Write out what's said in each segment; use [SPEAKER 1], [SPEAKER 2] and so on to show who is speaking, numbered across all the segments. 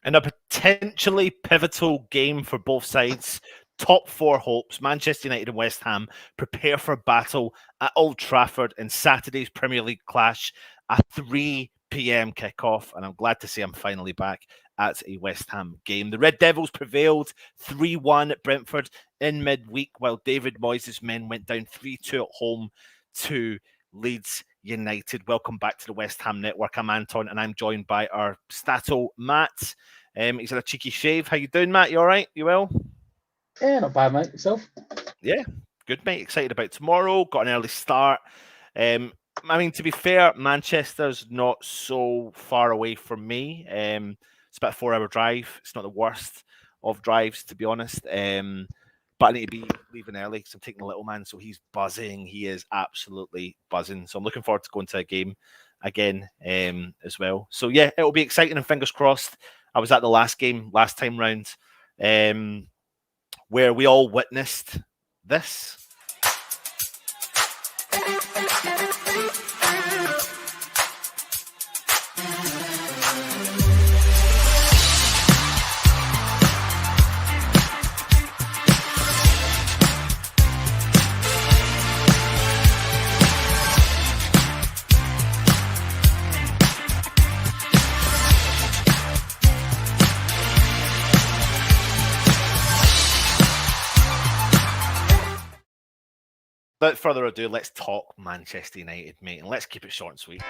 [SPEAKER 1] In a potentially pivotal game for both sides, top four hopes, Manchester United and West Ham prepare for battle at Old Trafford in Saturday's Premier League clash, a 3 p.m. kickoff, and I'm glad to say I'm finally back at a West Ham game. The Red Devils prevailed 3-1 at Brentford in midweek, while David Moyes' men went down 3-2 at home to Leeds United. Welcome back to the West Ham Network. I'm Anton, and I'm joined by our Stato Matt. He's had a cheeky shave. How you doing, Matt? You all right? You well?
[SPEAKER 2] Yeah, not bad, mate. Yourself?
[SPEAKER 1] Yeah, good, mate. Excited about tomorrow. Got an early start. I mean, to be fair, Manchester's not so far away from me. It's about a 4-hour drive. It's not the worst of drives, to be honest. But I need to be leaving early because I'm taking the little man, so he's buzzing. He is absolutely buzzing. So I'm looking forward to going to a game again as well. So yeah, it'll be exciting and fingers crossed. I was at the last game last time round where we all witnessed this. Without further ado, let's talk Manchester United, mate, and let's keep it short and sweet.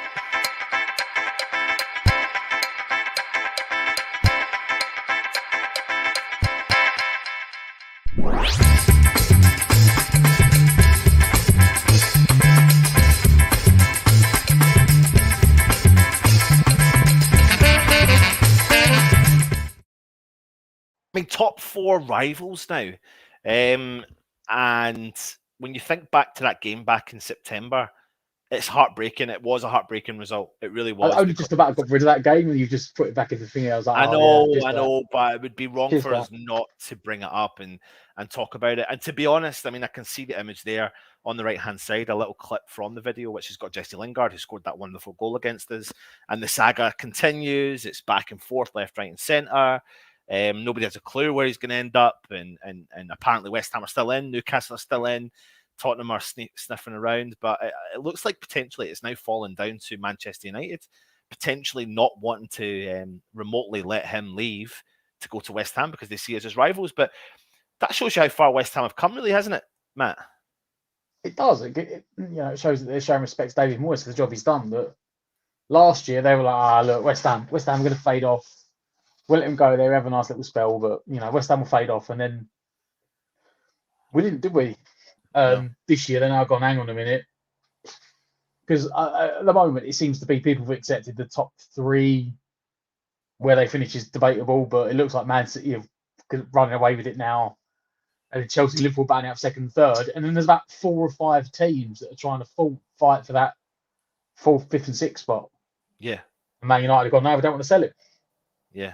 [SPEAKER 1] I mean, top four rivals now, and when you think back to that game back in September, it's heartbreaking. It was a heartbreaking result. It really was.
[SPEAKER 2] I was just about to get rid of that game, and you just put it back into the thing. I was like,
[SPEAKER 1] I know, but it would be wrong for us not to bring it up and talk about it. And to be honest, I mean, I can see the image there on the right-hand side, a little clip from the video, which has got Jesse Lingard, who scored that wonderful goal against us. And the saga continues. It's back and forth, left, right, and centre. Nobody has a clue where he's going to end up, and apparently West Ham are still in, Newcastle are still in, Tottenham are sniffing around, but it looks like potentially it's now fallen down to Manchester United potentially not wanting to remotely let him leave to go to West Ham because they see us as rivals. But that shows you how far West Ham have come, really, hasn't it, Matt?
[SPEAKER 2] It does. It shows that they're showing respect to David Moyes for the job he's done. But last year they were like, look, West Ham are going to fade off. We'll let him go there, have a nice little spell, but West Ham will fade off, and then we didn't, did we?
[SPEAKER 1] No.
[SPEAKER 2] This year, they're now gone, hang on a minute, because at the moment it seems to be people have accepted the top three. Where they finish is debatable, but it looks like Man City are running away with it now, and Chelsea, Liverpool batting out second, third, and then there's about 4 or 5 teams that are trying to fight for that 4th, 5th, and 6th spot.
[SPEAKER 1] Yeah.
[SPEAKER 2] And Man United have gone, no, we don't want to sell it.
[SPEAKER 1] Yeah.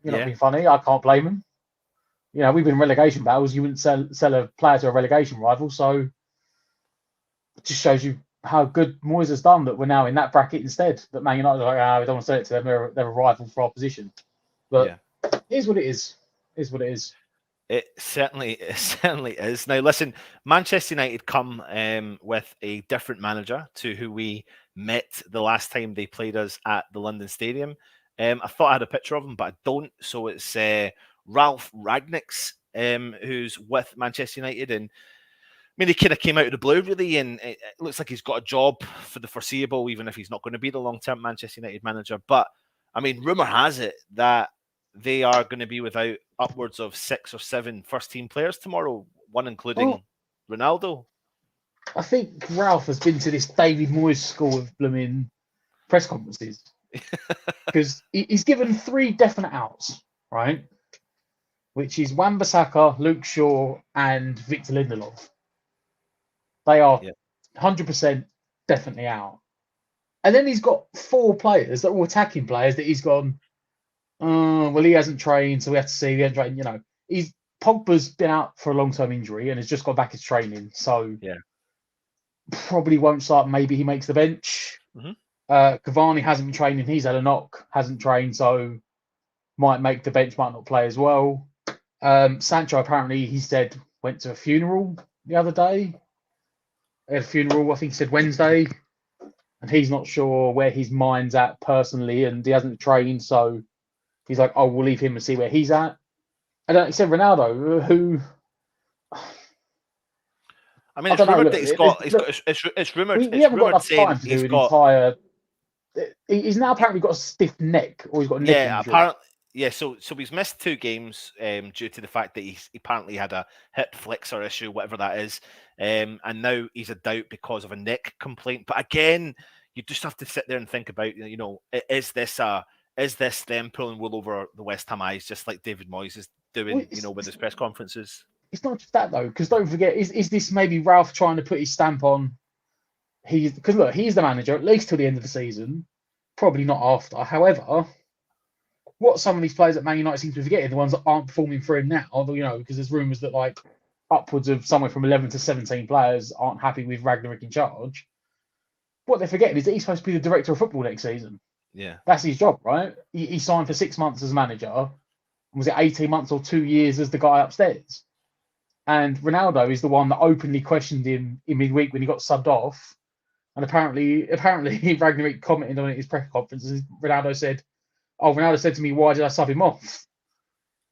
[SPEAKER 2] You're not being funny. I can't blame them. We've been in relegation battles. You wouldn't sell a player to a relegation rival. So it just shows you how good Moyes has done that we're now in that bracket instead. That Man United are like, we don't want to sell it to them. They're a rival for our position. But Here's what it is. Here's what it is.
[SPEAKER 1] It certainly is. Now, listen, Manchester United come with a different manager to who we met the last time they played us at the London Stadium. I thought I had a picture of him, but I don't. So it's Ralph Ragnick's, who's with Manchester United. And I mean, he kind of came out of the blue, really, and it looks like he's got a job for the foreseeable, even if he's not going to be the long-term Manchester United manager. But, I mean, rumour has it that they are going to be without upwards of 6 or 7 first-team players tomorrow, one including Ronaldo.
[SPEAKER 2] I think Ralph has been to this David Moyes school of blooming press conferences because he's given 3 definite outs, right? Which is Wan-Bissaka, Luke Shaw, and Victor Lindelof. They are 100% definitely out. And then he's got 4 players that are all attacking players that he's gone, well, he hasn't trained, so we have to see. He hasn't trained, you know. Pogba's been out for a long-term injury and has just got back his training, so probably won't start. Maybe he makes the bench. Cavani hasn't been training. He's had a knock, hasn't trained, so might make the bench, might not play as well. Sancho, apparently, he said, went to a funeral the other day. At a funeral, I think he said Wednesday, and he's not sure where his mind's at personally, and he hasn't trained, so he's like, oh, we'll leave him and see where he's at. And he said Ronaldo, who...
[SPEAKER 1] I mean, it's rumored that he's got. It's rumored.
[SPEAKER 2] We haven't got enough time to do an entire. He's now apparently got a stiff neck, or he's got a neck injury.
[SPEAKER 1] Apparently, so he's missed 2 games due to the fact that he apparently had a hip flexor issue, whatever that is, and now he's a doubt because of a neck complaint. But again, you just have to sit there and think about, you know, is this them pulling wool over the West Ham eyes, just like David Moyes is doing, you know, with his press conferences?
[SPEAKER 2] It's not just that though, because don't forget, is this maybe Ralph trying to put his stamp on? Because look, he's the manager at least till the end of the season, probably not after. However, what some of these players at Man United seem to be forgetting, the ones that aren't performing for him now, you know, because there's rumours that like upwards of somewhere from 11 to 17 players aren't happy with Ragnarok in charge. What they're forgetting is that he's supposed to be the director of football next season.
[SPEAKER 1] Yeah,
[SPEAKER 2] that's his job, right? He signed for 6 months as manager. Was it 18 months or 2 years as the guy upstairs? And Ronaldo is the one that openly questioned him in midweek when he got subbed off. And apparently Ragnarok commented on it in his press conference. Ronaldo said to me, why did I sub him off?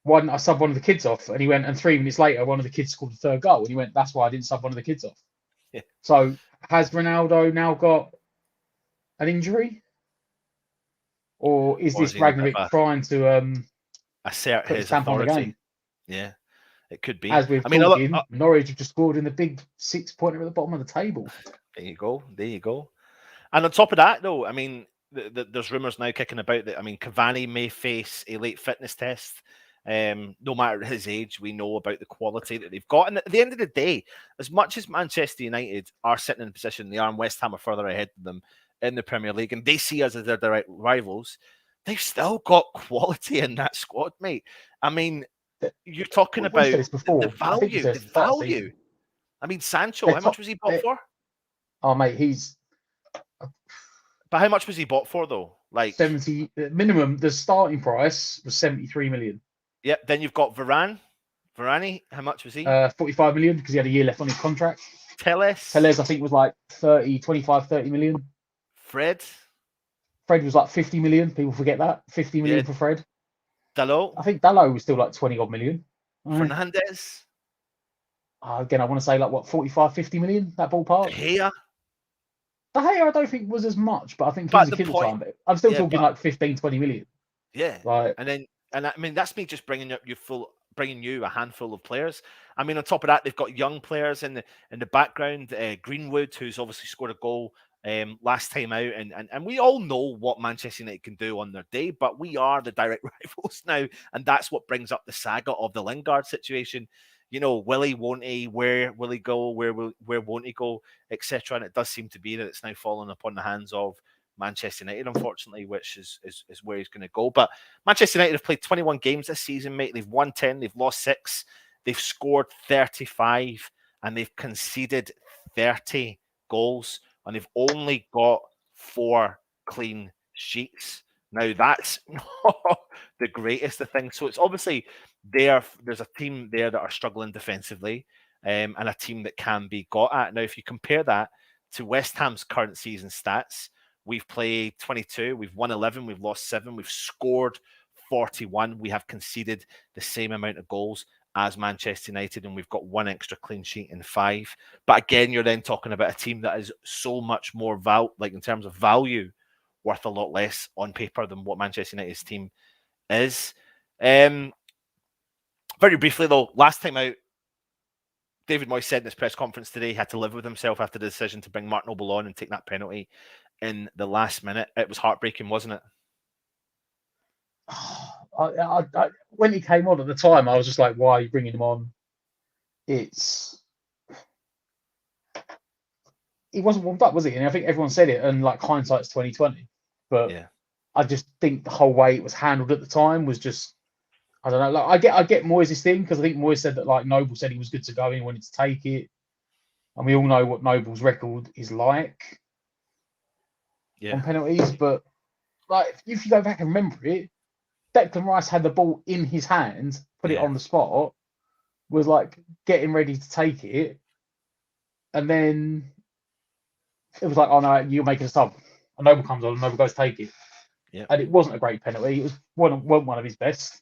[SPEAKER 2] Why didn't I sub one of the kids off? And he went, and 3 minutes later, one of the kids scored the 3rd goal. And he went, that's why I didn't sub one of the kids off.
[SPEAKER 1] Yeah.
[SPEAKER 2] So has Ronaldo now got an injury? Or is this Ragnarok trying to
[SPEAKER 1] assert
[SPEAKER 2] put
[SPEAKER 1] his
[SPEAKER 2] stamp
[SPEAKER 1] authority?
[SPEAKER 2] On the game?
[SPEAKER 1] Yeah. It could be.
[SPEAKER 2] As we've talking, Norwich have just scored in the big 6-pointer at the bottom of the table.
[SPEAKER 1] There you go. And on top of that, though, I mean, there's rumours now kicking about that. I mean, Cavani may face a late fitness test. No matter his age, we know about the quality that they've got. And at the end of the day, as much as Manchester United are sitting in a position they are, and West Ham are further ahead of them in the Premier League, and they see us as their direct rivals, they've still got quality in that squad, mate. I mean, you're talking about the value. I mean, Sancho, how much was he bought for?
[SPEAKER 2] Oh, mate,
[SPEAKER 1] But how much was he bought for, though? Like
[SPEAKER 2] 70 minimum. The starting price was 73 million.
[SPEAKER 1] Yep. Then you've got Varane. Varane, how much was he?
[SPEAKER 2] 45 million because he had a year left on his contract.
[SPEAKER 1] Telles,
[SPEAKER 2] I think, was like 30 million.
[SPEAKER 1] Fred
[SPEAKER 2] was like 50 million. People forget that. 50 million for Fred.
[SPEAKER 1] Dalot.
[SPEAKER 2] I think Dalot was still like 20 odd million.
[SPEAKER 1] Fernandez.
[SPEAKER 2] Again, I want to say like what, 45, 50 million, that ballpark. De Gea, I don't think was as much, but I think he was a kid at the time. I'm still talking like 15, 20 million.
[SPEAKER 1] Yeah. Like, and I mean, that's me just bringing you a handful of players. I mean, on top of that, they've got young players in the background. Greenwood, who's obviously scored a goal last time out, and we all know what Manchester United can do on their day, but we are the direct rivals now, and that's what brings up the saga of the Lingard situation. You know, will he, won't he? Where will he go? Where won't he go? Etc. And it does seem to be that it's now fallen upon the hands of Manchester United, unfortunately, which is where he's going to go. But Manchester United have played 21 games this season, mate. They've won 10, they've lost 6, they've scored 35, and they've conceded 30 goals, and they've only got 4 clean sheets. Now, that's not the greatest of things. So it's obviously there's a team there that are struggling defensively, and a team that can be got at. Now, if you compare that to West Ham's current season stats, we've played 22, we've won 11, we've lost 7, we've scored 41. We have conceded the same amount of goals as Manchester United, and we've got 1 extra clean sheet in 5. But again, you're then talking about a team that is so much more in terms of value, worth a lot less on paper than what Manchester United's team is. Very briefly, though, last time out, David Moyes said in his press conference today he had to live with himself after the decision to bring Mark Noble on and take that penalty in the last minute. It was heartbreaking, wasn't it?
[SPEAKER 2] When he came on at the time, I was just like, why are you bringing him on? He wasn't warmed up, was he? And I think everyone said it, and like hindsight's 2020. But
[SPEAKER 1] yeah.
[SPEAKER 2] I just think the whole way it was handled at the time was just, I don't know. Like I get Moyes' thing, because I think Moyes said that like Noble said he was good to go and he wanted to take it, and we all know what Noble's record is like on penalties. But like if you go back and remember it, Declan Rice had the ball in his hand, put it on the spot, was like getting ready to take it, and then it was like, oh no, you're making a sub. And Noble comes on, and Noble goes take it.
[SPEAKER 1] Yeah.
[SPEAKER 2] And it wasn't a great penalty. It was one of his best.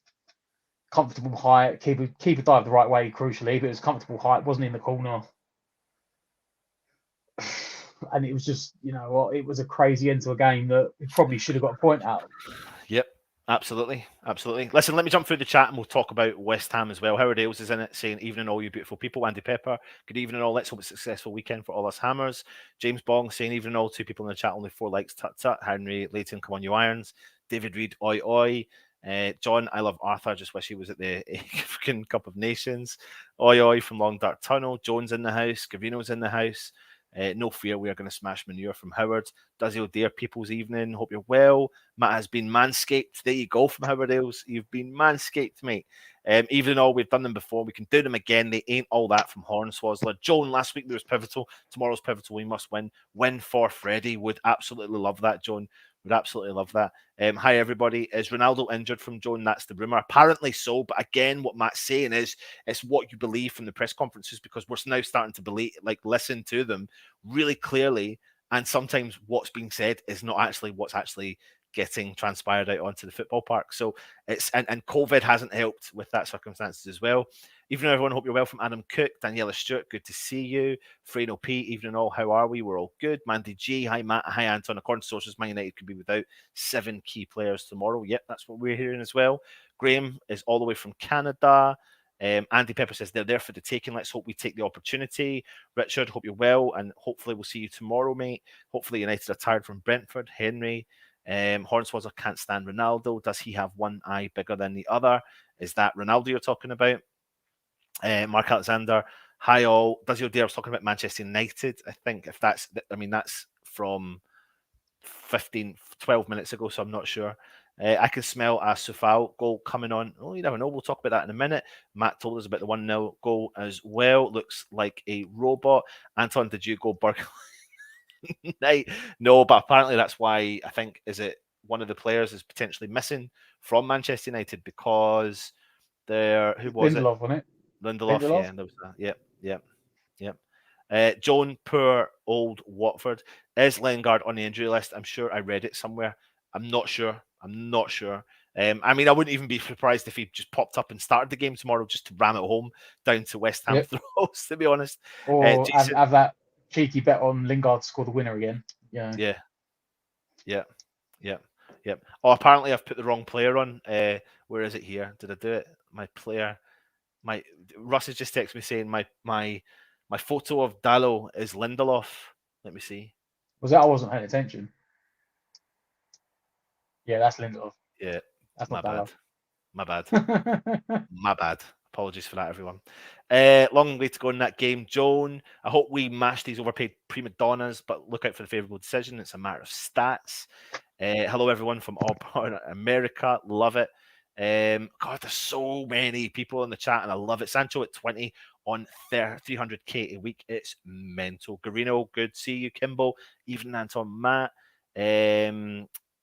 [SPEAKER 2] Comfortable height, keeper dived the right way, crucially, but it was comfortable height, wasn't in the corner. And it was just, you know what, it was a crazy end to a game that we probably should have got a point out.
[SPEAKER 1] Yep. Absolutely. Listen, let me jump through the chat and we'll talk about West Ham as well. Howard Ailes is in it saying, evening all you beautiful people. Andy Pepper, good evening all. Let's hope it's a successful weekend for all us Hammers. James Bong saying, evening all. 2 people in the chat, only 4 likes. Tut tut. Henry Leighton, come on you irons. David Reed, oi oi. John, I love Arthur. Just wish he was at the African Cup of Nations. Oi oi from Long Dark Tunnel. Jones in the house. Gavino's in the house. No fear, we are going to smash manure from Howard. Does he dear people's evening? Hope you're well. Matt has been manscaped. There you go from Howard Ailes. You've been manscaped, mate. Even though we've done them before, we can do them again. They ain't all that from Hornswazzler. Joan, last week there was pivotal. Tomorrow's pivotal. We must win. Win for Freddie. Would absolutely love that, Joan. Would absolutely love that. Hi, everybody. Is Ronaldo injured from Joan? That's the rumour. Apparently so. But again, what Matt's saying is it's what you believe from the press conferences, because we're now starting to believe, like, listen to them really clearly. And sometimes what's being said is not actually what's actually getting transpired out onto the football park. So it's, and COVID hasn't helped with that circumstances as well. Evening, everyone. Hope you're well from Adam Cook. Daniela Stewart, good to see you. Freno P, evening all. How are we? We're all good. Mandy G, hi Matt. Hi Anton. According to sources, Man United could be without 7 key players tomorrow. Yep, that's what we're hearing as well. Graham is all the way from Canada. Andy Pepper says they're there for the taking. Let's hope we take the opportunity. Richard, hope you're well, and hopefully we'll see you tomorrow, mate. Hopefully United are tired from Brentford. Henry, Hornswazzler can't stand Ronaldo. Does he have one eye bigger than the other? Is that Ronaldo you're talking about? Mark Alexander, hi all. Does your dear was talking about Manchester United? I think if that's, I mean, that's from 12 minutes ago, so I'm not sure. I can smell a Sufal goal coming on. Oh, you never know. We'll talk about that in a minute. Matt told us about the 1-0 goal as well. Looks like a robot. Anton, did you go Burger night? No, but apparently that's why I think, is it one of the players is potentially missing from Manchester United because they're, who was
[SPEAKER 2] Lindelof, wasn't it?
[SPEAKER 1] Lindelof, yeah, there was that. Yep. Joan, poor old Watford. Is Lingard on the injury list? I'm sure I read it somewhere. I'm not sure. I mean, I wouldn't even be surprised if he just popped up and started the game tomorrow just to ram it home down to West Ham throws, to be honest.
[SPEAKER 2] Or have that cheeky bet on Lingard to score the winner again.
[SPEAKER 1] Yeah. Oh, apparently I've put the wrong player on. Where is it here? Did I do it? My player. Russ has just texted me saying my photo of Dallo is Lindelof. Let me see.
[SPEAKER 2] Was that? I wasn't paying attention. Yeah, that's Lindelof.
[SPEAKER 1] Yeah,
[SPEAKER 2] that's
[SPEAKER 1] my
[SPEAKER 2] not
[SPEAKER 1] bad. My bad. Apologies for that, everyone. Long way to go in that game, Joan. I hope we mash these overpaid prima donnas, but look out for the favourable decision. It's a matter of stats. Hello, everyone from all part of America. Love it. God, there's so many people in the chat, and I love it. Sancho at 20 on 300k a week. It's mental. Garino, good. See you, Kimbo. Even Anton, Matt.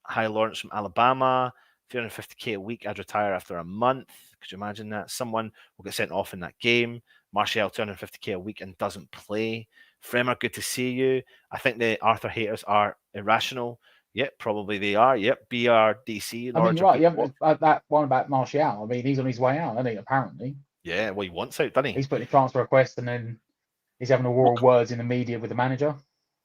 [SPEAKER 1] Hi, Lawrence from Alabama. 350k a week. I'd retire after a month. Could you imagine that? Someone will get sent off in that game. Martial, 250k a week and doesn't play. Fremer, good to see you. I think the Arthur haters are irrational. Yep, probably they are. Yep, BRDC.
[SPEAKER 2] I mean, you're right. Yeah, that one about Martial. I mean, he's on his way out, isn't he? Apparently.
[SPEAKER 1] Yeah, well, he wants out, doesn't he?
[SPEAKER 2] He's putting a transfer request, and then he's having a war of words in the media with the manager.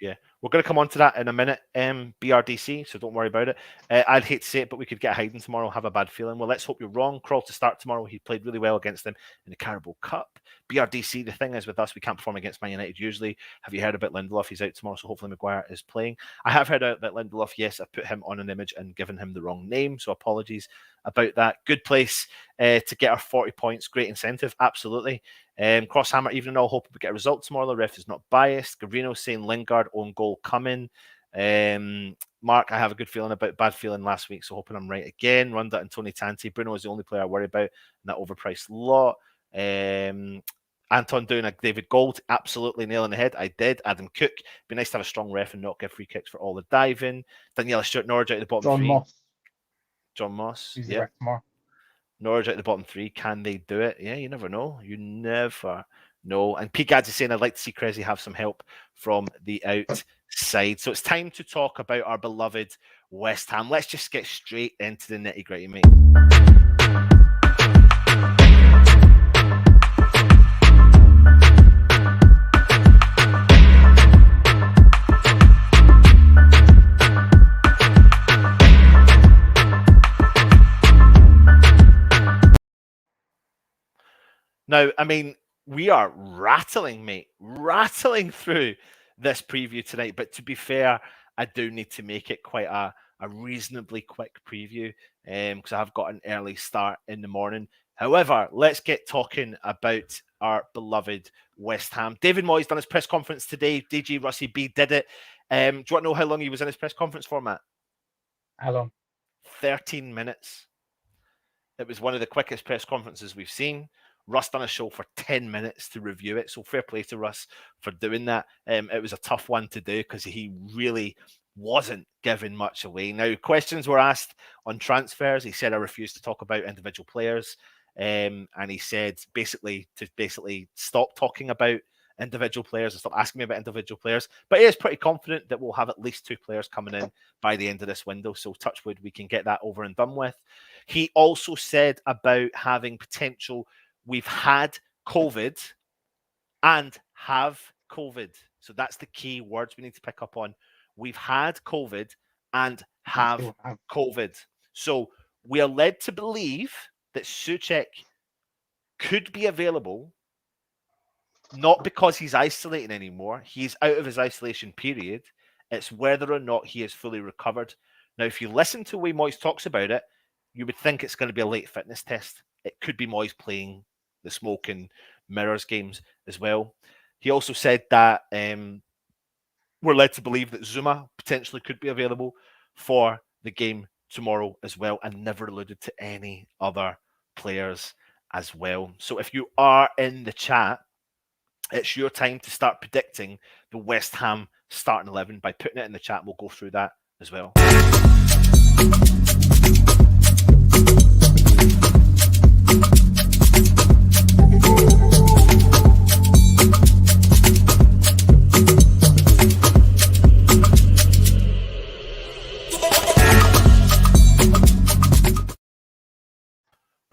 [SPEAKER 1] Yeah, we're going to come on to that in a minute, BRDC, so don't worry about it. I'd hate to say it, but we could get a hiding tomorrow, have a bad feeling. Well, let's hope you're wrong. Crawl to start tomorrow. He played really well against them in the Carabao Cup. BRDC, the thing is with us, we can't perform against Man United usually. Have you heard about Lindelof? He's out tomorrow, so hopefully Maguire is playing. I have heard about Lindelof. Yes, I've put him on an image and given him the wrong name, so apologies about that. Good place to get our 40 points. Great incentive, absolutely. Crosshammer, even though I hope we get a result tomorrow, the ref is not biased. Gavrino saying Lingard own goal coming. Mark, I have a good feeling about bad feeling last week, so hoping I'm right again. Runda and Tony Tanti. Bruno is the only player I worry about in that overpriced lot. Anton doing a David Gold, absolutely nailing the head. I did. Adam Cook, be nice to have a strong ref and not give free kicks for all the diving. Daniela Stewart, Norwich out of the bottom three. John Moss.
[SPEAKER 2] Who's the ref tomorrow?
[SPEAKER 1] Norwich out of the bottom three. Can they do it? Yeah, you never know. You never know. And P. Gads is saying, I'd like to see Cressy have some help from the outside. So it's time to talk about our beloved West Ham. Let's just get straight into the nitty-gritty, mate. Now, I mean, we are rattling, mate, rattling through this preview tonight. But to be fair, I do need to make it quite a reasonably quick preview because I've got an early start in the morning. However, let's get talking about our beloved West Ham. David Moyes done his press conference today. DG Russie B did it. Do you want to know how long he was in his press conference for, Matt?
[SPEAKER 2] How long?
[SPEAKER 1] 13 minutes. It was one of the quickest press conferences we've seen. Russ done a show for 10 minutes to review it. So fair play to Russ for doing that. It was a tough one to do because he really wasn't giving much away. Now, questions were asked on transfers. He said, I refuse to talk about individual players. And he said basically stop talking about individual players and stop asking me about individual players. But he is pretty confident that we'll have at least 2 players coming in by the end of this window. So touch wood, we can get that over and done with. He also said about having potential. We've had COVID and have COVID. So that's the key words we need to pick up on. We've had COVID and have COVID. So we are led to believe that Souček could be available, not because he's isolating anymore. He's out of his isolation period. It's whether or not he is fully recovered. Now, if you listen to the way Moyes talks about it, you would think it's going to be a late fitness test. It could be Moyes playing the smoke and mirrors games as well. He also said that we're led to believe that Zuma potentially could be available for the game tomorrow as well, and never alluded to any other players as well. So if you are in the chat, it's your time to start predicting the West Ham starting 11 by putting it in the chat. We'll go through that as well.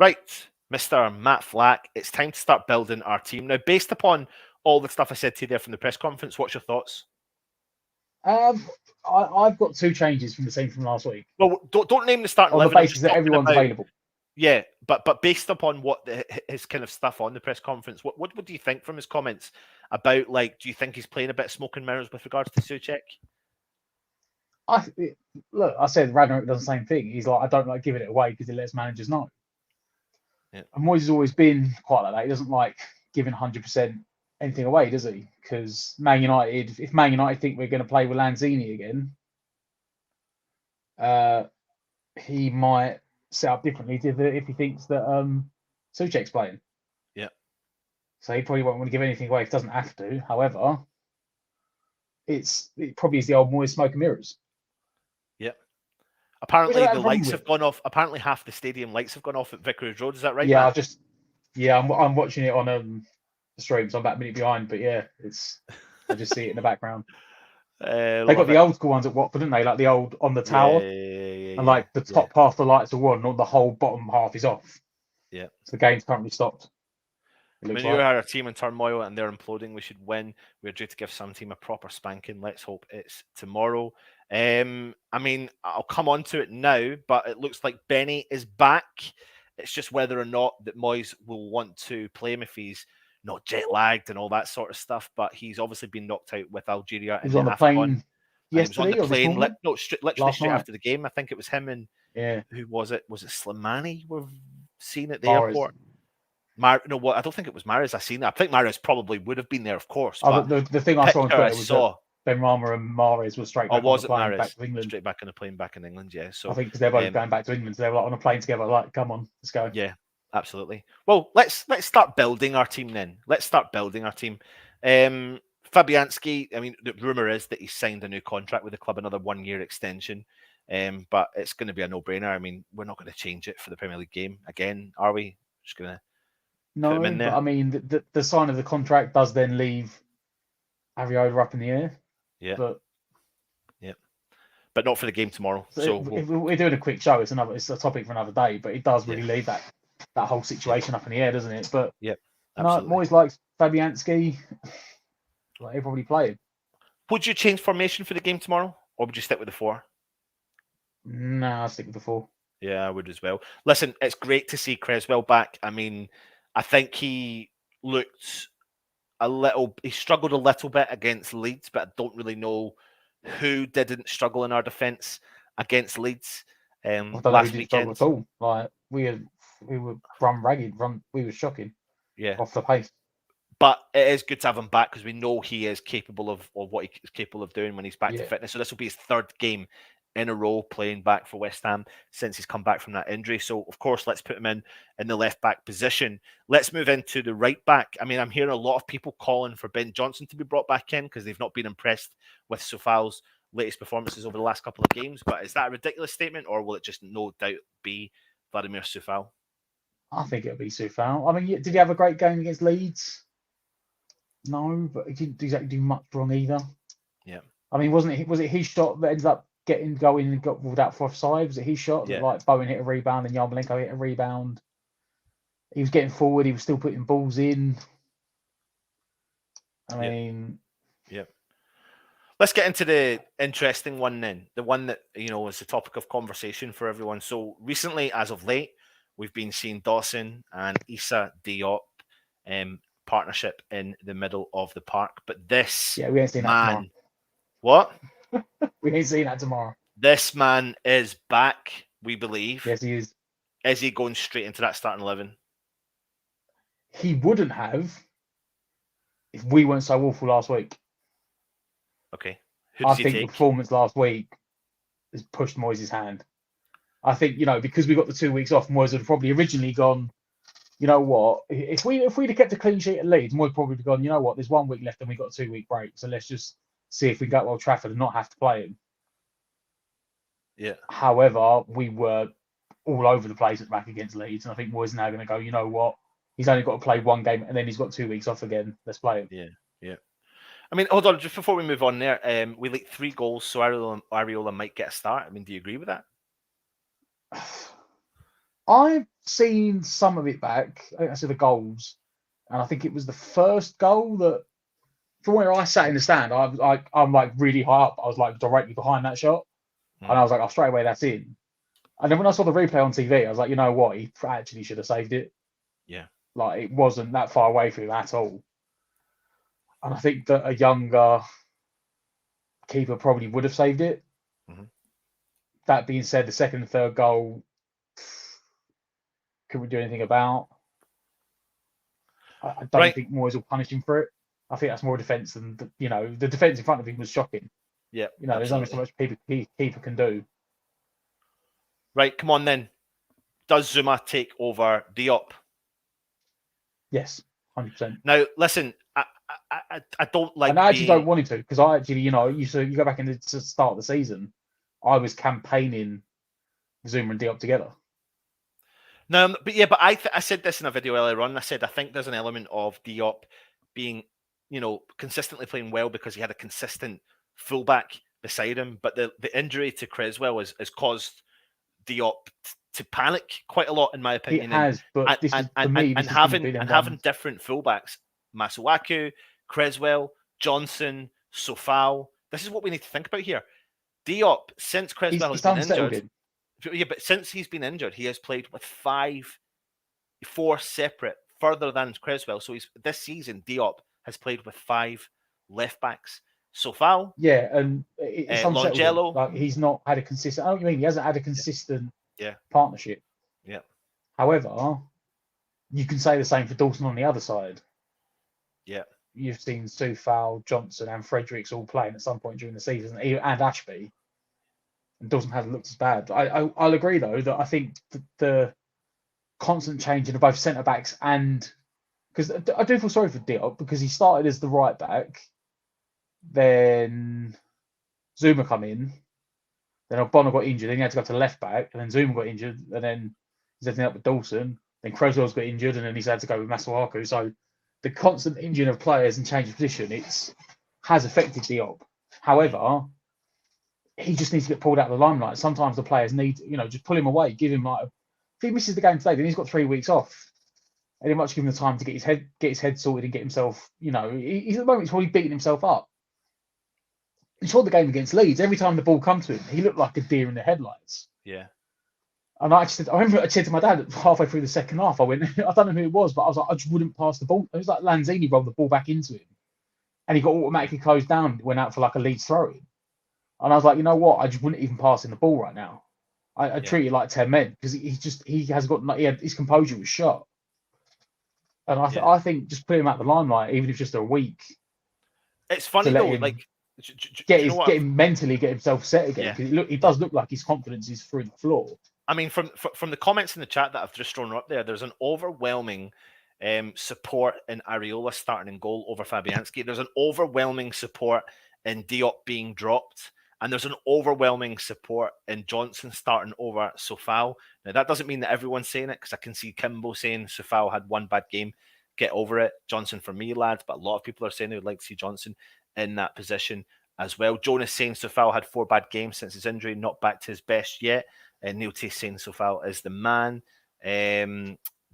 [SPEAKER 1] Right, Mr. Matt Flack, it's time to start building our team. Now, based upon all the stuff I said to you there from the press conference, what's your thoughts?
[SPEAKER 2] I've got 2 changes from the team from last week.
[SPEAKER 1] Well, don't name the starting 11.
[SPEAKER 2] On the basis that everyone's available.
[SPEAKER 1] Yeah, but based upon what his kind of stuff on the press conference, what do you think from his comments about, like, do you think he's playing a bit of smoke and mirrors with regards to Souček?
[SPEAKER 2] Look, I said Ragnarok does the same thing. He's like, I don't like giving it away because it lets managers know. Yeah. And Moyes has always been quite like that. He doesn't like giving 100% anything away, does he? Because Man United, if Man United think we're going to play with Lanzini again, he might set up differently if he thinks that Souček's playing.
[SPEAKER 1] Yeah.
[SPEAKER 2] So he probably won't want to give anything away if he doesn't have to. However, it probably is the old Moyes smoke and mirrors.
[SPEAKER 1] Yeah. Apparently the lights have gone off. Apparently half the stadium lights have gone off at Vicarage Road. Is that right?
[SPEAKER 2] Yeah, Matt? I'm watching it on the stream, so I'm about a minute behind. But yeah, I just see it in the background. They got the old school ones at Watford, didn't they? Like the old on the tower, and like the top half of the lights are on, the whole bottom half is off. Yeah, so the game's currently stopped.
[SPEAKER 1] I mean, you are a team in turmoil and they're imploding. We should win. We're due to give some team a proper spanking. Let's hope it's tomorrow. I mean, I'll come on to it now, but it looks like Benny is back. It's just whether or not that Moyes will want to play him if he's not jet lagged and all that sort of stuff. But he's obviously been knocked out with Algeria
[SPEAKER 2] He
[SPEAKER 1] in
[SPEAKER 2] was
[SPEAKER 1] the
[SPEAKER 2] on the
[SPEAKER 1] AFCON.
[SPEAKER 2] plane
[SPEAKER 1] And he was on
[SPEAKER 2] yesterday
[SPEAKER 1] the
[SPEAKER 2] or this
[SPEAKER 1] plane,
[SPEAKER 2] morning?
[SPEAKER 1] literally straight after the game. I think it was him and who was it? Was it Slimani we've seen at the airport? I don't think it was Mahrez. I seen it. I think Mahrez probably would have been there, of course. But
[SPEAKER 2] the thing I saw on Twitter was that Benrahma and Mahrez were straight back on the plane back to England.
[SPEAKER 1] Straight back on the plane back in England, yeah. So
[SPEAKER 2] I think because they're both going back to England, so they were like on a plane together. Like, come on, let's go.
[SPEAKER 1] Yeah, absolutely. Well, let's start building our team then. Let's start building our team. Fabianski, I mean, the rumor is that he signed a new contract with the club, another 1-year extension. But it's going to be a no-brainer. I mean, we're not going to change it for the Premier League game again, are we? Just going to put him in there.
[SPEAKER 2] But I mean, the sign of the contract does then leave Ariola up in the air.
[SPEAKER 1] Yeah.
[SPEAKER 2] But
[SPEAKER 1] not for the game tomorrow. So
[SPEAKER 2] if we're doing a quick show. It's a topic for another day. But it does really leave that whole situation up in the air, doesn't it? But
[SPEAKER 1] absolutely.
[SPEAKER 2] Moyes likes Fabianski. Like, he'll probably play him.
[SPEAKER 1] Would you change formation for the game tomorrow, or would you stick with the 4?
[SPEAKER 2] No, I'll stick with the 4.
[SPEAKER 1] Yeah, I would as well. Listen, it's great to see Cresswell back. I mean, I think he looked he struggled a little bit against Leeds, but I don't really know who didn't struggle in our defence against Leeds last weekend.
[SPEAKER 2] At all. Like, we were run ragged, we were shocking.
[SPEAKER 1] Yeah,
[SPEAKER 2] off the pace.
[SPEAKER 1] But it is good to have him back because we know he is capable of what he is capable of doing when he's back to fitness. So this will be his 3rd game in a row playing back for West Ham since he's come back from that injury. So, of course, let's put him in the left-back position. Let's move into the right-back. I mean, I'm hearing a lot of people calling for Ben Johnson to be brought back in because they've not been impressed with Soufal's latest performances over the last couple of games. But is that a ridiculous statement, or will it just no doubt be Vladimir Soufal?
[SPEAKER 2] I think it'll be Soufal. I mean, did he have a great game against Leeds? No, but he didn't exactly do much wrong either.
[SPEAKER 1] Yeah.
[SPEAKER 2] I mean, was it his shot that ended up going and got ruled out for offside? Was it his shot that, like, Bowen hit a rebound and Yarmolenko hit a rebound? He was getting forward. He was still putting balls in. I mean...
[SPEAKER 1] Yeah. Let's get into the interesting one then. The one that, is the topic of conversation for everyone. So recently, as of late, we've been seeing Dawson and Issa Diop partnership in the middle of the park. But this
[SPEAKER 2] we ain't seen that tomorrow.
[SPEAKER 1] What?
[SPEAKER 2] We ain't seen that tomorrow.
[SPEAKER 1] This man is back, we believe.
[SPEAKER 2] Yes, he is.
[SPEAKER 1] Is he going straight into that starting 11?
[SPEAKER 2] He wouldn't have if we weren't so awful last week.
[SPEAKER 1] Okay.
[SPEAKER 2] I think the performance last week has pushed Moyes' hand. I think, because we got the 2 weeks off, Moyes would have probably originally gone, you know what, if we'd have kept a clean sheet at Leeds, Moyes probably would have gone, you know what, there's 1 week left and we've got a 2-week break, so let's just see if we go to Old Trafford and not have to play him.
[SPEAKER 1] Yeah.
[SPEAKER 2] However, we were all over the place at the back against Leeds, and I think Moyes is now going to go, you know what, he's only got to play 1 game and then he's got 2 weeks off again. Let's play him.
[SPEAKER 1] Yeah. I mean, hold on, just before we move on there, we leaked 3 goals, so Ariola might get a start. I mean, do you agree with that?
[SPEAKER 2] I've seen some of it back. I see the goals, and I think it was the first goal that, from where I sat in the stand, I'm like really high up. I was like directly behind that shot, and I was like, straight away that's in. And then when I saw the replay on TV, I was like, you know what, he actually should have saved it.
[SPEAKER 1] Yeah,
[SPEAKER 2] like it wasn't that far away from him at all. And I think that a younger keeper probably would have saved it.
[SPEAKER 1] Mm-hmm.
[SPEAKER 2] That being said, the second and third goal, could we do anything about? I don't think Moyes will punish him for it. I think that's more defence than the defence in front of him was shocking.
[SPEAKER 1] Yeah,
[SPEAKER 2] there's only so much keeper can do.
[SPEAKER 1] Right, come on then. Does Zuma take over Diop?
[SPEAKER 2] Yes, 100%.
[SPEAKER 1] Now, listen, I don't like.
[SPEAKER 2] And I actually don't want him to, because I actually, you go back into the start of the season, I was campaigning Zuma and Diop together.
[SPEAKER 1] No, but I said this in a video earlier on. I said I think there's an element of Diop being, consistently playing well because he had a consistent fullback beside him. But the injury to Cresswell has caused Diop to panic quite a lot, in my opinion.
[SPEAKER 2] It has, but
[SPEAKER 1] having different fullbacks, Masuaku, Cresswell, Johnson, Soufal. This is what we need to think about here. Diop, since Cresswell has been injured. Yeah, but since he's been injured, he has played with 4 separate further than Creswell. So this season, Diop has played with 5 left backs. Sofal,
[SPEAKER 2] and it's unsettled him.
[SPEAKER 1] Longello.
[SPEAKER 2] Like, he's not had a consistent. I know what you mean. He hasn't had a consistent partnership.
[SPEAKER 1] Yeah.
[SPEAKER 2] However, you can say the same for Dawson on the other side.
[SPEAKER 1] Yeah.
[SPEAKER 2] You've seen Sufal, Johnson, and Fredericks all playing at some point during the season, and Ashby. And Dawson hasn't looked as bad. I'll agree though that I think the constant changing of both centre backs, and because I do feel sorry for Diop because he started as the right back, then Zuma come in, then O'Connor got injured, then he had to go to left back, and then Zuma got injured, and then he's ending up with Dawson. Then Creswell's got injured, and then he's had to go with Masuaku. So the constant injuring of players and change of position, has affected Diop. However, he just needs to get pulled out of the limelight. Sometimes the players need, just pull him away, give him if he misses the game today, then he's got 3 weeks off. And he might give him the time to get his head sorted and get himself, he's at the moment he's probably beating himself up. He saw the game against Leeds. Every time the ball come to him, he looked like a deer in the headlights.
[SPEAKER 1] Yeah.
[SPEAKER 2] And I remember I said to my dad halfway through the second half, I went, I don't know who it was, but I was like, I just wouldn't pass the ball. It was like Lanzini rolled the ball back into him, and he got automatically closed down, went out for like a Leeds throw-in. And I was like, you know what? I just wouldn't even pass him the ball right now. I treat it like 10 men because he has got his composure was shot. And I think just put him out the limelight, even if just a week.
[SPEAKER 1] It's funny though, like
[SPEAKER 2] get himself set again. Because he does look like his confidence is through the floor.
[SPEAKER 1] I mean, from the comments in the chat that I've just thrown up there's an overwhelming support in Areola starting in goal over Fabianski. There's an overwhelming support in Diop being dropped. And there's an overwhelming support in Johnson starting over Sofal. Now, that doesn't mean that everyone's saying it, because I can see Kimbo saying Sofal had one bad game. Get over it. Johnson for me, lads. But a lot of people are saying they would like to see Johnson in that position as well. Jonas saying Sofal had 4 bad games since his injury, not back to his best yet. And Neil T saying Sofal is the man.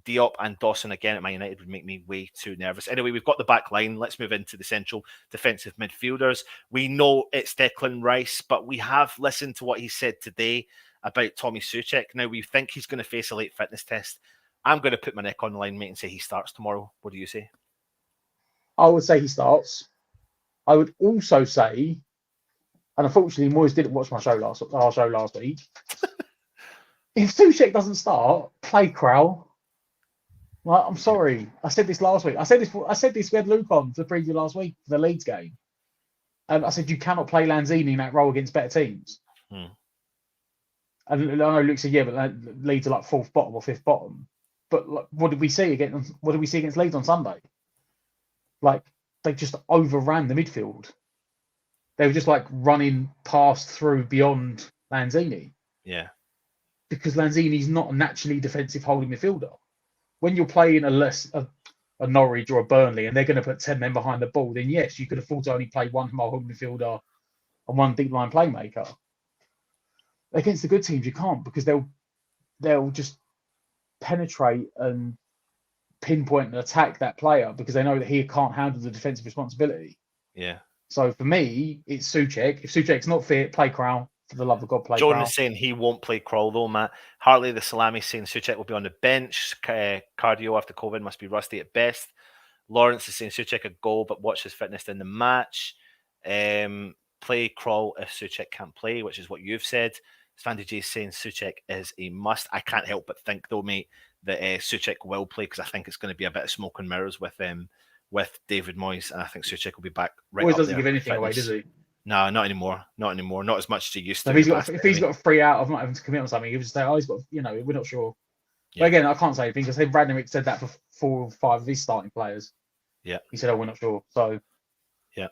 [SPEAKER 1] Diop and Dawson again at Man United would make me way too nervous. Anyway, we've got the back line. Let's move into the central defensive midfielders. We know it's Declan Rice, but we have listened to what he said today about Tommy Souček. Now, we think he's going to face a late fitness test. I'm going to put my neck on the line, mate, and say he starts tomorrow. What do you say?
[SPEAKER 2] I would say he starts. I would also say, and unfortunately, Moyes didn't watch our show last week. If Souček doesn't start, play Krell. Like, I'm sorry. I said this last week. I said this. We had Luke on for the preview last week for the Leeds game. And I said, you cannot play Lanzini in that role against better teams. And I know Luke said, yeah, but Leeds are like 4th bottom or 5th bottom. But like, what did we see against Leeds on Sunday? Like, they just overran the midfield. They were just like running past through beyond Lanzini.
[SPEAKER 1] Yeah.
[SPEAKER 2] Because Lanzini's not a naturally defensive holding midfielder. When you're playing a Norwich or a Burnley and they're going to put 10 men behind the ball, then yes, you could afford to only play one holding midfielder and one deep line playmaker. Against the good teams, you can't, because they'll just penetrate and pinpoint and attack that player because they know that he can't handle the defensive responsibility.
[SPEAKER 1] Yeah.
[SPEAKER 2] So for me, it's Souček. If Souček's not fit, play Krell. For the love of God, play
[SPEAKER 1] Jordan
[SPEAKER 2] Krell.
[SPEAKER 1] is saying he won't play Krell though, Matt. Hartley the Salami saying Souček will be on the bench. Cardio after COVID must be rusty at best. Lawrence is saying Souček a goal, but watch his fitness in the match. Play Krell if Souček can't play, which is what you've said. Svandy J is saying Souček is a must. I can't help but think though, mate, that Souček will play, because I think it's going to be a bit of smoke and mirrors with David Moyes, and I think Souček will be back right.
[SPEAKER 2] Moyes doesn't give anything away, does he?
[SPEAKER 1] No, not anymore. Not anymore. Not as much as he used to.
[SPEAKER 2] If he's got a free out of not having to commit on something, he'll just say, "Oh, he's got." We're not sure. Yeah. But again, I can't say anything because Radnick said that for 4 or 5 of his starting players.
[SPEAKER 1] Yeah,
[SPEAKER 2] he said, "Oh, we're not sure." So,
[SPEAKER 1] yeah,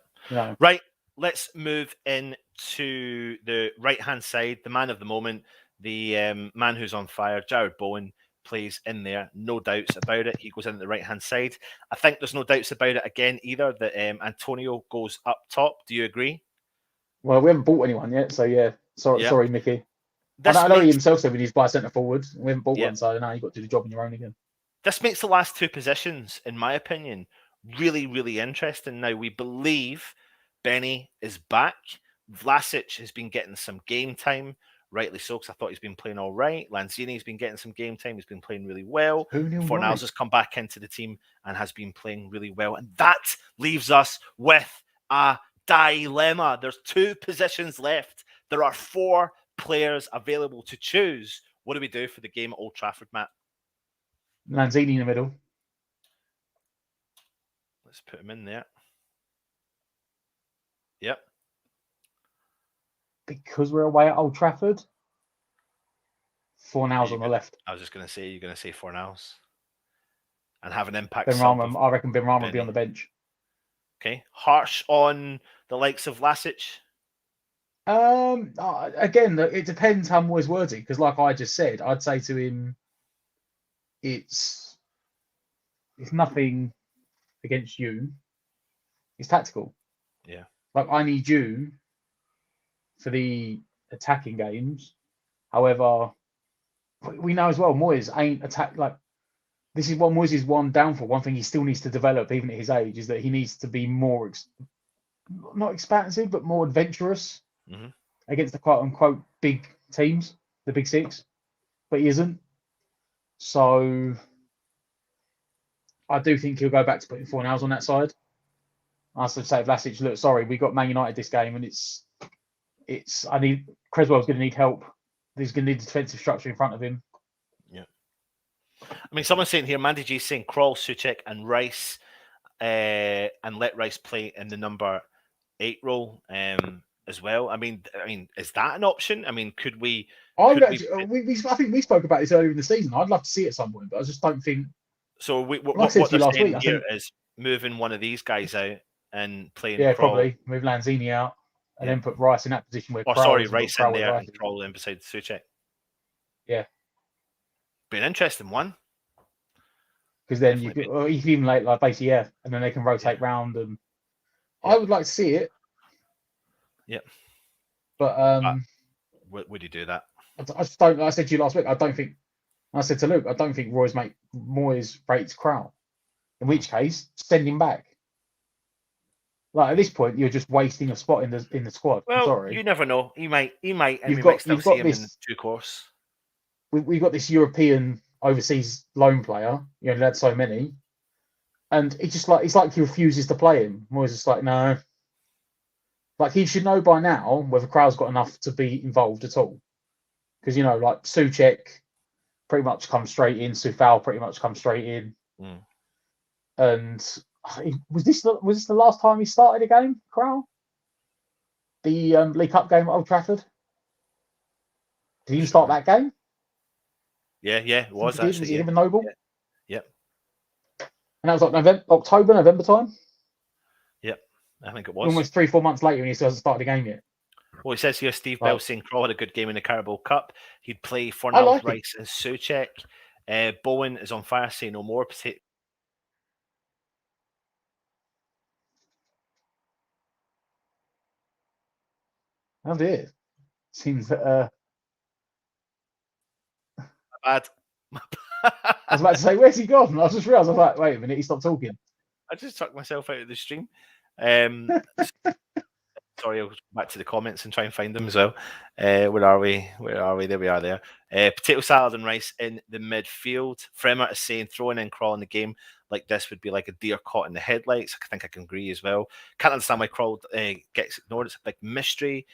[SPEAKER 1] right. Let's move into the right-hand side. The man of the moment, the man who's on fire, Jared Bowen, plays in there. No doubts about it. He goes in at the right-hand side. I think there's no doubts about it again either that Antonio goes up top. Do you agree?
[SPEAKER 2] Well, we haven't bought anyone yet, so yeah. Sorry, Mickey. I know he himself said we need to buy a centre forward. We haven't bought one, so now you've got to do the job on your own again.
[SPEAKER 1] This makes the last 2 positions, in my opinion, really, really interesting. Now, we believe Benny is back. Vlasic has been getting some game time. rightly so, because I thought he's been playing all right. Lanzini's been getting some game time. He's been playing really well. Fornals has come back into the team and has been playing really well. And that leaves us with a dilemma. There's 2 positions left. There are 4 players available to choose. What do we do for the game at Old Trafford, Matt?
[SPEAKER 2] Lanzini in the middle.
[SPEAKER 1] Let's put him in there. Yep.
[SPEAKER 2] Because we're away at Old Trafford. Fornals on the left.
[SPEAKER 1] I was just going to say, you're going to say Fornals. And have an impact.
[SPEAKER 2] Benrahma, I reckon Benrahma will be on the bench.
[SPEAKER 1] Okay. Harsh on the likes of Vlasic?
[SPEAKER 2] Again, it depends how Moyes words it. Because like I just said, I'd say to him, it's nothing against you. It's tactical.
[SPEAKER 1] Yeah.
[SPEAKER 2] Like, I need you for the attacking games. However, we know as well, Moyes ain't attack. Like, this is what Moyes' one downfall. One thing he still needs to develop, even at his age, is that he needs to be more, not expansive, but more adventurous against the quote-unquote big teams, the big 6. But he isn't. So I do think he'll go back to putting Fornals on that side. I should say, Vlasic, look, sorry, we got Man United this game, and I need Creswell's going to need help. He's going to need defensive structure in front of him.
[SPEAKER 1] Yeah. I mean, someone's saying here, Mandy G's saying Krul, Souček, and Rice, and let Rice play in the number 8 role as well. I mean, is that an option? I mean, could we?
[SPEAKER 2] I think we spoke about this earlier in the season. I'd love to see it at some point, but I just don't think.
[SPEAKER 1] So what they're saying here is moving one of these guys out and playing.
[SPEAKER 2] Yeah,
[SPEAKER 1] Krul.
[SPEAKER 2] Probably move Lanzini out and then put Rice in that position where.
[SPEAKER 1] Rice in there and Krul in beside Souček.
[SPEAKER 2] Yeah,
[SPEAKER 1] be an interesting one.
[SPEAKER 2] Because then you can even like basically and then they can rotate round and. I would like to see it.
[SPEAKER 1] Yep.
[SPEAKER 2] But
[SPEAKER 1] would you do that?
[SPEAKER 2] I just don't. I said to you last week. I don't think. I said to Luke. I don't think Moyes rates Krul. In which case, send him back. Like, at this point, you're just wasting a spot in the squad.
[SPEAKER 1] Well,
[SPEAKER 2] sorry.
[SPEAKER 1] You never know. He might, and we might still see him in due course.
[SPEAKER 2] We've got this European overseas loan player. You know, he had so many, and it's like he refuses to play him. Moyes is like, no. Like, he should know by now whether Kral's got enough to be involved at all. Because, you know, like, Souček pretty much comes straight in. Soufal pretty much comes straight in. And was this the last time he started a game, Krul? The League Cup game at Old Trafford? Did he start that game?
[SPEAKER 1] Yeah, it was
[SPEAKER 2] actually. Was he even Noble?
[SPEAKER 1] Yep.
[SPEAKER 2] And that was like October, November time?
[SPEAKER 1] Yep, I think it was.
[SPEAKER 2] Almost 3-4 months later and he still hasn't started a game yet.
[SPEAKER 1] Well, he says here, Steve Bell saying Krul had a good game in the Carabao Cup. He'd play Fornals, Rice and Souček. Bowen is on fire, saying no more.
[SPEAKER 2] Oh dear. Seems that
[SPEAKER 1] bad.
[SPEAKER 2] I was about to say, where's he gone? I just realised, I was like, wait a minute, he stopped talking.
[SPEAKER 1] I just took myself out of the stream. Sorry, I'll go back to the comments and try and find them as well. Where are we? There we are there. Potato salad and rice in the midfield. Fremert is saying throwing in Krul in the game like this would be like a deer caught in the headlights. I think I can agree as well. Can't understand why Krul gets ignored. It's a big mystery.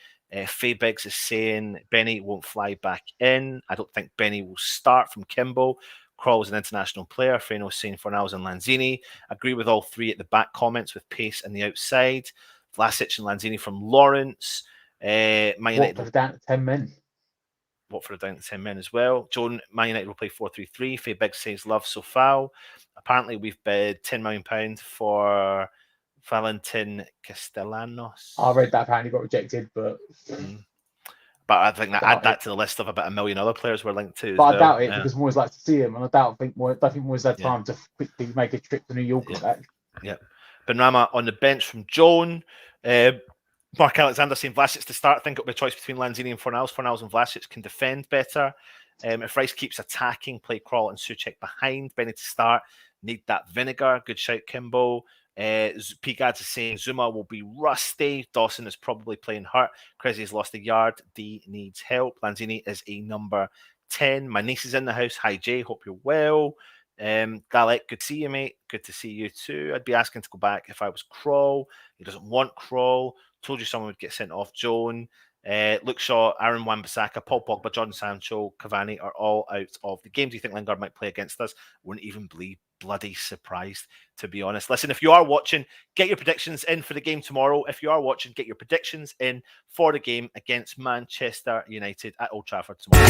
[SPEAKER 1] Faye Biggs is saying Benny won't fly back in. I don't think Benny will start from Kimball. Krul is an international player. Freno saying Fornals and Lanzini. Agree with all 3 at the back comments with pace and the outside. Vlasic and Lanzini from Lawrence.
[SPEAKER 2] Watford down to 10 men.
[SPEAKER 1] Watford down to 10 men as well. Man United will play 4-3-3. Faye Biggs says love Soufal. Apparently we've bid £10 million for Valentin Castellanos.
[SPEAKER 2] I read that apparently got rejected, but
[SPEAKER 1] I think add that to the list of about 1 million other players we're linked to.
[SPEAKER 2] But I doubt it because Moyes likes to see him, and I don't think Moyes had time to quickly make a trip to New York and back.
[SPEAKER 1] Yeah. Benrahma on the bench from Joan. Mark Alexander saying Vlasic to start. I think it'll be a choice between Lanzini and Fornals. Fornals and Vlasic can defend better. If Rice keeps attacking, play Krul and Souček behind. Benny to start. Need that vinegar. Good shout, Kimbo. Pigads is saying Zuma will be rusty. Dawson is probably playing hurt. Crazy has lost a yard. D needs help. Lanzini is a number 10. My niece is in the house. Hi, Jay. Hope you're well. Dalek, good to see you, mate. Good to see you too. I'd be asking to go back if I was Crawl. He doesn't want Crawl. Told you someone would get sent off. Joan. Luke Shaw, Aaron Wan-Bissaka, Paul Pogba, John Sancho, Cavani are all out of the game. Do you think Lingard might play against us? Wouldn't even be bloody surprised, to be honest. Listen, if you are watching, get your predictions in for the game tomorrow. If you are watching, get your predictions in for the game against Manchester United at Old Trafford tomorrow.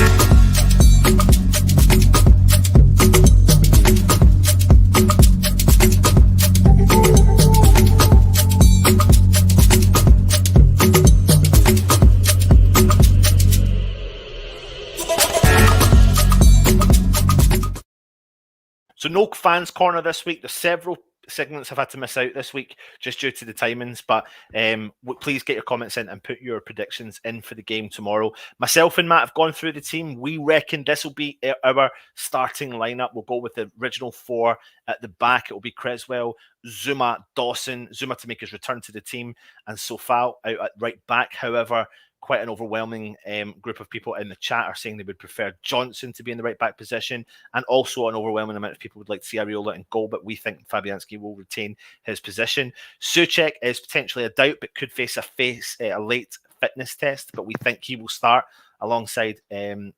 [SPEAKER 1] So no fans corner this week. There's several segments I've had to miss out this week just due to the timings, but please get your comments in and put your predictions in for the game tomorrow. Myself and Matt have gone through the team. We reckon this will be our starting lineup. We'll go with the original 4 at the back. It will be Creswell, Zuma, Dawson, Zuma to make his return to the team, and Sofal out at right back. However, quite an overwhelming group of people in the chat are saying they would prefer Johnson to be in the right back position, and also an overwhelming amount of people would like to see Areola in goal, but we think Fabianski will retain his position. Souček is potentially a doubt, but could face a late fitness test, but we think he will start alongside Declan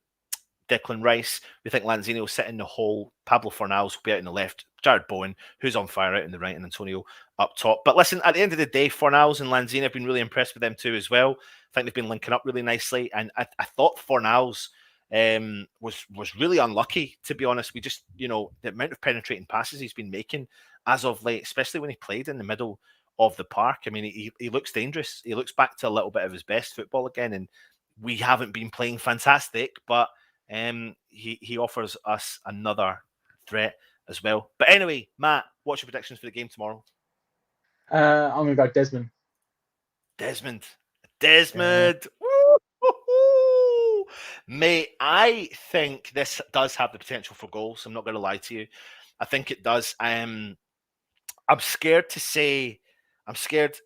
[SPEAKER 1] Rice. We think Lanzini will sit in the hole. Pablo Fornals will be out in the left. Jared Bowen, who's on fire, out in the right, and Antonio up top. But listen, at the end of the day, Fornals and Lanzini, have been really impressed with them too as well. I think they've been linking up really nicely. And I thought Fornals was really unlucky, to be honest. We just, the amount of penetrating passes he's been making as of late, especially when he played in the middle of the park. I mean, he looks dangerous. He looks back to a little bit of his best football again. And we haven't been playing fantastic, but he offers us another threat as well. But anyway, Matt, what's your predictions for the game tomorrow?
[SPEAKER 2] I'm going to go Desmond.
[SPEAKER 1] Desmond. Yeah. Mate, I think this does have the potential for goals. I'm not going to lie to you. I think it does. I'm scared to say. I'm scared.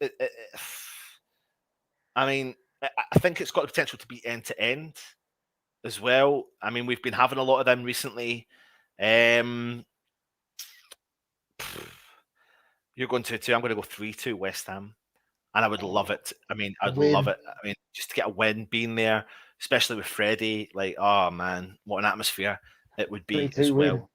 [SPEAKER 1] I mean, I think it's got the potential to be end to end as well. I mean, we've been having a lot of them recently. You're going 2-2. I'm going to go 3-2 West Ham. And I would love it. I mean, I'd love it. I mean, just to get a win, being there, especially with Freddie, like, oh man, what an atmosphere it would be as well.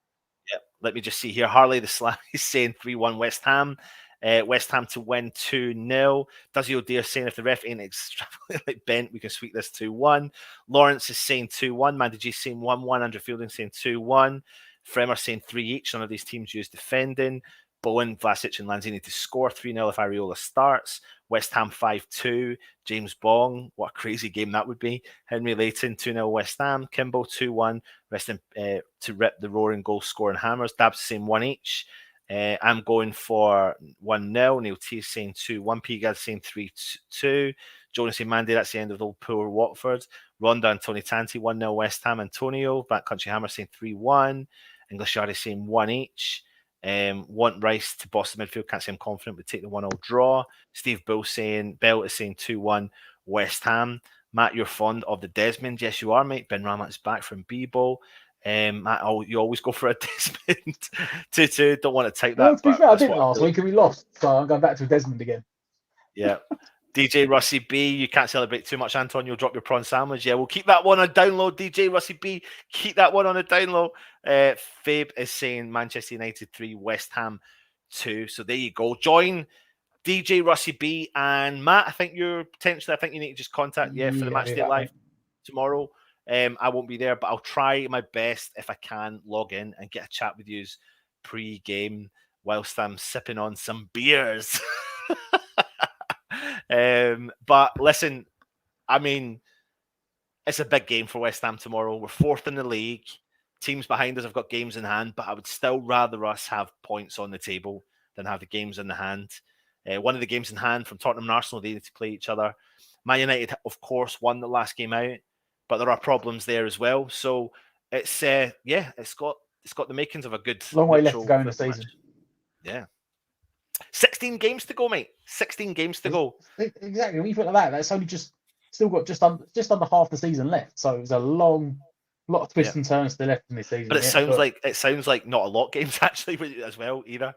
[SPEAKER 1] Yeah, let me just see here. Harley the Sly is saying 3-1 West Ham. West Ham to win 2-0. Duzzy O'Dear saying if the ref ain't extrapolating like bent, we can sweep this 2-1. Lawrence is saying 2-1. Mandy G saying 1-1. Andrew Fielding saying 2-1. Fremer saying 3 each. None of these teams use defending. Bowen, Vlasic and Lanzini to score 3-0 if Areola starts. West Ham 5-2. James Bong, what a crazy game that would be. Henry Layton 2-0 West Ham. Kimbo 2-1. Rest in, to rip the roaring goal scoring hammers. Dabs saying 1 each. I'm going for 1-0. Neil T is saying 2-1. Pigad saying 3-2. Jonas saying Mandy, that's the end of the old poor Watford. Ronda and Tony Tanti 1-0 West Ham. Antonio, Backcountry Hammer saying 3-1. English Yard is saying 1 each. Want Rice to Boston midfield. Can't say I'm confident we'd take the 1-0 draw. Steve Bell is saying 2-1 West Ham. Matt, you're fond of the Desmond. Yes, you are, mate. Ben Ramat is back from Bebo. Matt, you always go for a Desmond 2-2. Don't want to take that.
[SPEAKER 2] Well, to be fair, I didn't last week and we lost, so I'm going back to Desmond again.
[SPEAKER 1] Yeah. DJ Russie B, you can't celebrate too much, Anton. You'll drop your prawn sandwich. Yeah, we'll keep that one on download. DJ Russie B, keep that one on a download. Fabe is saying Manchester United 3, West Ham 2. So there you go. Join DJ Russie B and Matt. I think you need to just contact for the Matchday Live tomorrow. I won't be there, but I'll try my best if I can log in and get a chat with you pre-game whilst I'm sipping on some beers. But listen, I mean, it's a big game for West Ham tomorrow. We're 4th in the league. Teams behind us have got games in hand, but I would still rather us have points on the table than have the games in the hand. One of the games in hand from Tottenham and Arsenal, they need to play each other. Man United, of course, won the last game out, but there are problems there as well. So it's it's got the makings of a good
[SPEAKER 2] long way left to go in the season.
[SPEAKER 1] Yeah. 16 games to go, mate. 16 games to go.
[SPEAKER 2] Exactly. When you put it like that, that's only still got just under half the season left. So it was a lot of twists and turns still left in this season.
[SPEAKER 1] But it sounds like not a lot of games actually as well either.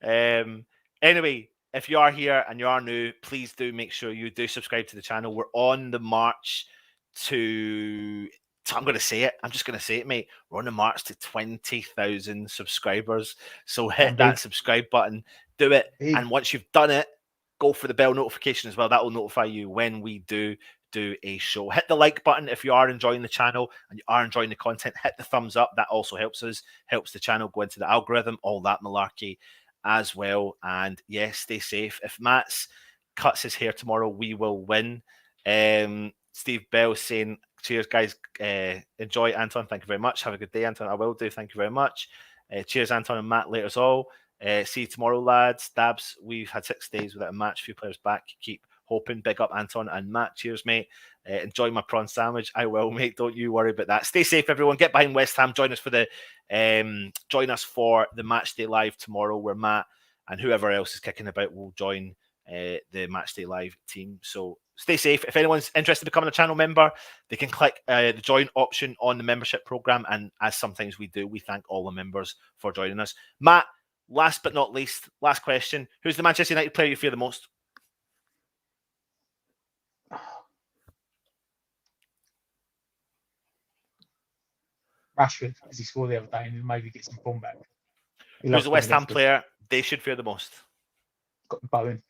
[SPEAKER 1] Anyway, if you are here and you are new, please do make sure you do subscribe to the channel. We're on the march to I'm going to say it. I'm just going to say it, mate. We're on the march to 20,000 subscribers. So hit that subscribe button, do it. And once you've done it, go for the bell notification as well. That will notify you when we do a show. Hit the like button if you are enjoying the channel and you are enjoying the content. Hit the thumbs up. That also helps us, helps the channel go into the algorithm, all that malarkey as well. And yes, stay safe. If Matt's cuts his hair tomorrow, we will win. Steve Bell saying, cheers, guys. Enjoy, Anton. Thank you very much. Have a good day, Anton. I will do. Thank you very much. Cheers, Anton and Matt. Later all. See you tomorrow, lads. Dabs, we've had 6 days without a match. Few players back. Keep hoping. Big up, Anton and Matt. Cheers, mate. Enjoy my prawn sandwich. I will, mate. Don't you worry about that. Stay safe, everyone. Get behind West Ham. Join us for the Matchday Live tomorrow, where Matt and whoever else is kicking about will join the Matchday Live team. So stay safe. If anyone's interested in becoming a channel member, they can click the join option on the membership program. And as sometimes we do, we thank all the members for joining us. Matt, last but not least, last question. Who's the Manchester United player you fear the most?
[SPEAKER 2] Rashford, as he scored the other day, and maybe get some form back.
[SPEAKER 1] Who's the West Ham player they should fear the most?
[SPEAKER 2] Got Bowen.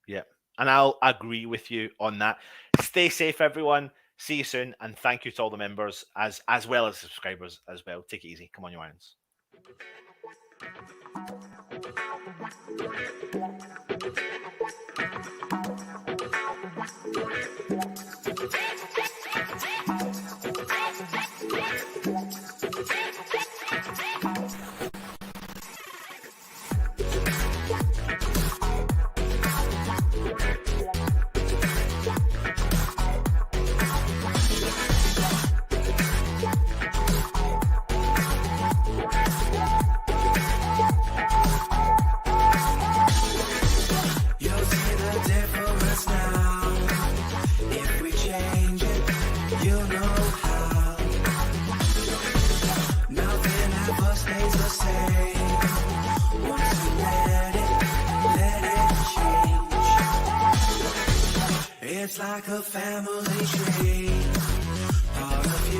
[SPEAKER 1] Yeah. And I'll agree with you on that. Stay safe, everyone. See you soon. And thank you to all the members as well as subscribers as well. Take it easy. Come on, you irons.
[SPEAKER 3] It's like a family tree, part of